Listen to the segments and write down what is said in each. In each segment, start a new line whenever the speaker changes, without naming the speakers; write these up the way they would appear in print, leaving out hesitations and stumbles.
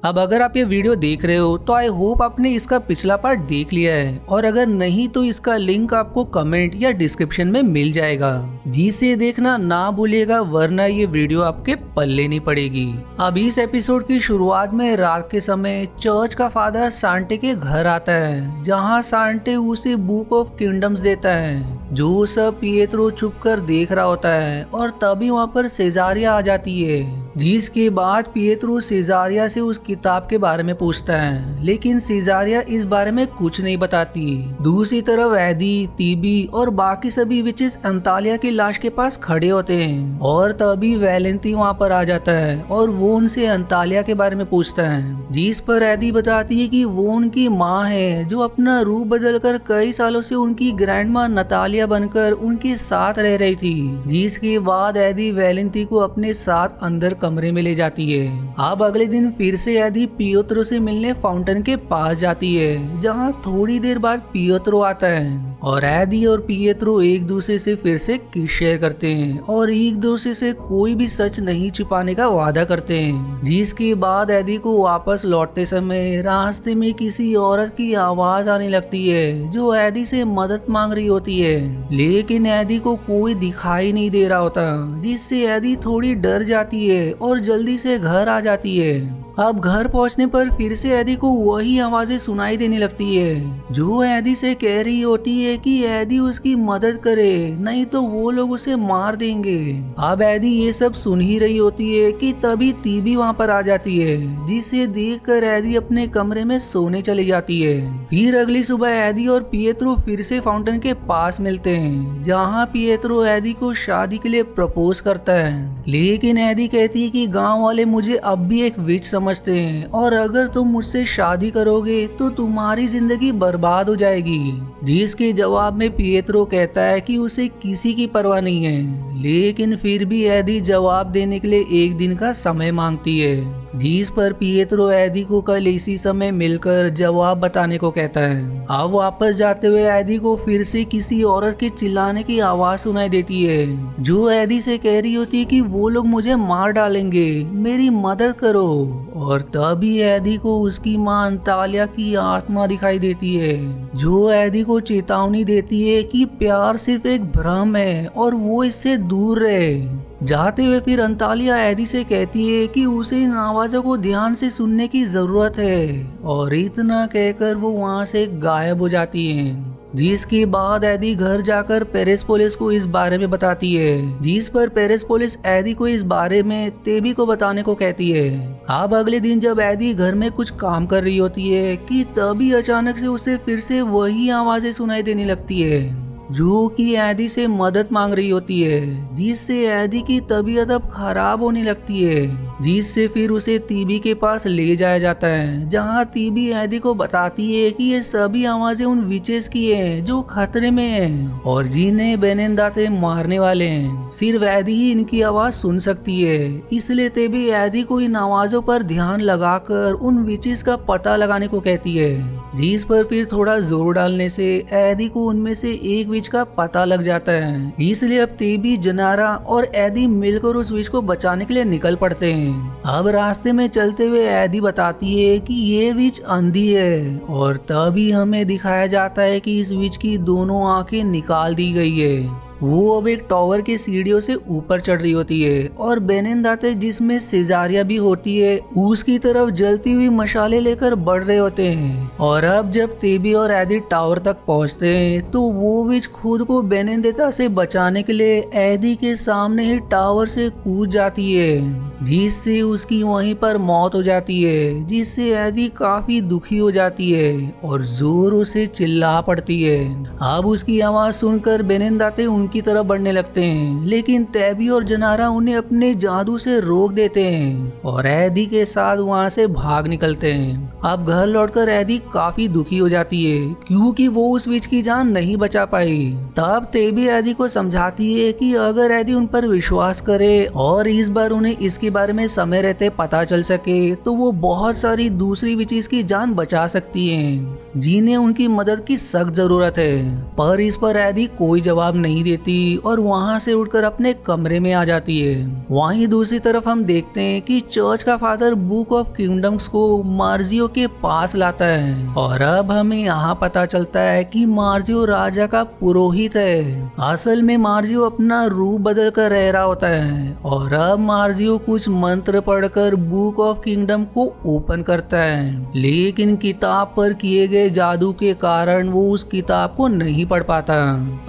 अब अगर आप ये वीडियो देख रहे हो तो आई होप आपने इसका पिछला पार्ट देख लिया है, और अगर नहीं तो इसका लिंक आपको कमेंट या डिस्क्रिप्शन में मिल जाएगा, जिसे देखना ना भूलिएगा, वरना ये वीडियो आपके पल्ले नहीं पड़ेगी। अब इस एपिसोड की शुरुआत में रात के समय चर्च का फादर सांटे के घर आता है, जहाँ सांटे उसे बुक ऑफ किंगडम्स देता है, जो सब पिएत्रो चुप कर देख रहा होता है। और तभी वहाँ पर सेजारिया आ जाती है, जिसके बाद पिएत्रो सेजारिया से उस किताब के बारे में पूछता है, लेकिन सेजारिया इस बारे में कुछ नहीं बताती। दूसरी तरफ एडी, तीबी और बाकी सभी विचेस अंतालिया की लाश के पास खड़े होते हैं, और तभी वैलेंटी वहाँ पर आ जाता है और वो उनसे अंतालिया के बारे में पूछता है, जिस पर एडी बताती है कि वो उनकी माँ है, जो अपना रूप बदलकर कई सालों से उनकी ग्रैंड माँ नतालिया बनकर उनके साथ रह रही थी। जिसके बाद एडी वैलेंटी को अपने साथ अंदर कमरे में ले जाती है। अब अगले दिन फिर से एडी पिएत्रो से मिलने फाउंटेन के पास जाती है, जहाँ थोड़ी देर बाद पिएत्रो आता है, और एडी और पिएत्रो एक दूसरे से फिर से किस शेयर करते हैं और एक दूसरे से कोई भी सच नहीं छिपाने का वादा करते हैं। जिसके बाद एडी को वापस लौटते समय रास्ते में किसी औरत की आवाज आने लगती है, जो एडी से मदद मांग रही होती है, लेकिन एडी को कोई दिखाई नहीं दे रहा होता, जिससे एडी थोड़ी डर जाती है और जल्दी से घर आ जाती है। अब घर पहुंचने पर फिर से एडी को वही आवाजें सुनाई देने लगती है, जो एडी से कह रही होती है कि एडी उसकी मदद करे, नहीं तो वो लोग उसे मार देंगे। अब एडी ये सब सुन ही रही होती है कि तभी तीबी वहाँ पर आ जाती है, जिसे देखकर एडी अपने कमरे में सोने चली जाती है। फिर अगली सुबह एडी और पिएत्रो फिर से फाउंटेन के पास मिलते हैं, जहाँ पिएत्रो एडी को शादी के लिए प्रपोज करता है, लेकिन एडी कहती है कि गाँव वाले मुझे अब भी एक विच समझते हैं, और अगर तुम मुझसे शादी करोगे तो तुम्हारी जिंदगी बर्बाद हो जाएगी। जिसके जवाब में पिएत्रो कहता है कि उसे किसी की परवाह नहीं है, लेकिन फिर भी एडी जवाब देने के लिए एक दिन का समय मांगती है। जिस पर पिएत्रो एडी को कल इसी समय मिलकर जवाब बताने को कहता है। अब वापस जाते हुए एडी को फिर से किसी औरत के चिल्लाने की आवाज सुनाई देती है, जो एडी से कह रही होती है कि वो लोग मुझे मार डालेंगे, मेरी मदद करो। और तभी एडी को उसकी माँ अंतालिया की आत्मा दिखाई देती है, जो एडी को चेतावनी देती है कि प्यार सिर्फ एक भ्रम है और वो इससे दूर रहे। जाते हुए फिर अंतालिया एडी से कहती है कि उसे इन आवाजों को ध्यान से सुनने की जरूरत है, और इतना कहकर वो वहाँ से गायब हो जाती है। जिसके बाद एडी घर जाकर पेरिस्पोलिस को इस बारे में बताती है, जिस पर पेरिस्पोलिस एडी को इस बारे में तेबी को बताने को कहती है। अब अगले दिन जब एडी घर में कुछ काम कर रही होती है कि तभी अचानक से उसे फिर से वही आवाजें सुनाई देने लगती है, जो कि एडी से मदद मांग रही होती है, जिससे एडी की तबीयत अब खराब होने लगती है। जिससे फिर उसे तीबी के पास ले जाया जाता है, जहां तीबी एडी को बताती है कि ये सभी आवाजें उन विचेस की हैं जो खतरे में हैं और जिन्हें बेनेंदाते मारने वाले हैं। सिर्फ एडी ही इनकी आवाज सुन सकती है, इसलिए तीबी एडी को इन आवाजों पर ध्यान लगाकर उन विचेस का पता लगाने को कहती है। जिस पर फिर थोड़ा जोर डालने से एडी को उनमें से एक विच का पता लग जाता है, इसलिए अब तीबी, जनारा और एडी मिलकर उस विच को बचाने के लिए निकल पड़ते हैं। अब रास्ते में चलते हुए एडी बताती है कि ये विच अंधी है, और तभी हमें दिखाया जाता है कि इस विच की दोनों आंखें निकाल दी गई है। वो अब एक टावर के सीढ़ियों से ऊपर चढ़ रही होती है, और बेनेंदाते, जिसमें सेजारिया भी होती है, उसकी तरफ जलती हुई मशाले लेकर बढ़ रहे होते हैं। और अब जब तेबी और एडी टावर तक पहुंचते हैं तो वो विच खुद को बेनेंदेता से बचाने के लिए एडी के सामने ही टावर से कूद जाती है, जिससे उसकी वहीं पर मौत हो जाती है। जिससे एडी काफी दुखी हो जाती है और जोरों से चिल्ला पड़ती है। अब उसकी आवाज सुनकर बेनेंदाते उनकी तरफ बढ़ने लगते हैं, लेकिन तेबी और जनारा उन्हें अपने जादू से रोक देते हैं और एडी के साथ वहां से भाग निकलते हैं। अब घर लौटकर एडी काफी दुखी हो जाती है, क्योंकि वो उस विच की जान नहीं बचा पाई। तब तेबी एडी को समझाती है कि अगर एडी उन पर विश्वास करे और इस बार उन्हें इसके बारे में समय रहते पता चल सके, तो वो बहुत सारी दूसरी विचेस की जान बचा सकती हैं, जिन्हें उनकी मदद की सख्त जरूरत है। पर इस पर एडी कोई जवाब नहीं देती देती और वहाँ से उठकर अपने कमरे में आ जाती है। वहीं दूसरी तरफ हम देखते हैं कि चर्च का फादर बुक ऑफ किंगडम्स को मार्जियो के पास लाता है और अब हमें यहाँ पता चलता है कि मार्जियो राजा का पुरोहित है। असल में मार्जियो अपना रूप बदल कर रह रहा होता है और अब मार्जियो कुछ मंत्र पढ़कर बुक ऑफ किंगडम को ओपन करता है, लेकिन किताब पर किए गए जादू के कारण वो उस किताब को नहीं पढ़ पाता।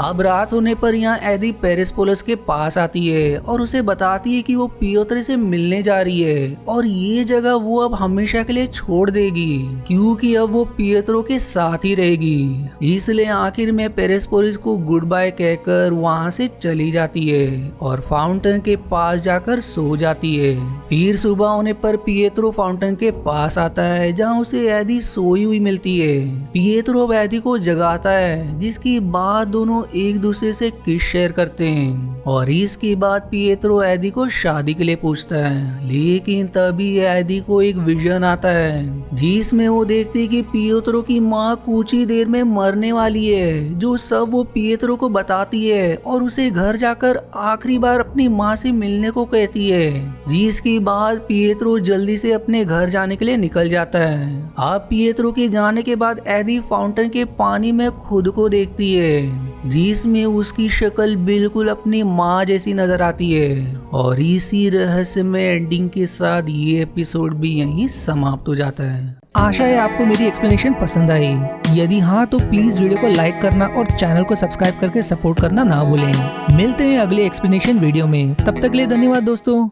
अब रात होने पर यहाँ एडी पेरिस्पोलिस के पास आती है और उसे बताती है कि वो पियोत्र से मिलने जा रही है और ये जगह वो अब हमेशा के लिए छोड़ देगी क्योंकि अब वो पियत्रो के साथ ही रहेगी। इसलिए आखिर में पेरिस्पोलिस को गुड बाय कहकर वहाँ से चली जाती है और फाउंटेन के पास जाकर सो जाती है। फिर सुबह होने पर पियत्रो फाउंटेन के पास आता है जहाँ उसे एडी सोई हुई मिलती है। पियत्रो अब एडी को जगाता है जिसके बाद दोनों एक दूसरे से किस शेयर करते हैं और इसके बाद पियत्रो एडी को शादी के लिए पूछता है, लेकिन तभी एडी को एक विजन आता है जिसमें वो देखती है कि पियत्रो की माँ कुछ ही देर में मरने वाली है, जो सब वो पियत्रो को बताती है और उसे घर जाकर आखिरी बार अपनी माँ से मिलने को कहती है। जिसके बाद पियत्रो जल्दी से अपने घर जाने के लिए निकल जाता है। अब पियत्रो के जाने के बाद एडी फाउंटेन के पानी में खुद को देखती है जिसमें उसकी शक्ल बिल्कुल अपनी माँ जैसी नजर आती है और इसी रहस्यमय एंडिंग के साथ ये एपिसोड भी यहीं समाप्त हो जाता है। आशा है आपको मेरी एक्सप्लेनेशन पसंद आई। यदि हाँ तो प्लीज वीडियो को लाइक करना और चैनल को सब्सक्राइब करके सपोर्ट करना ना भूलें। मिलते हैं अगले एक्सप्लेनेशन वीडियो में, तब तक के लिए धन्यवाद दोस्तों।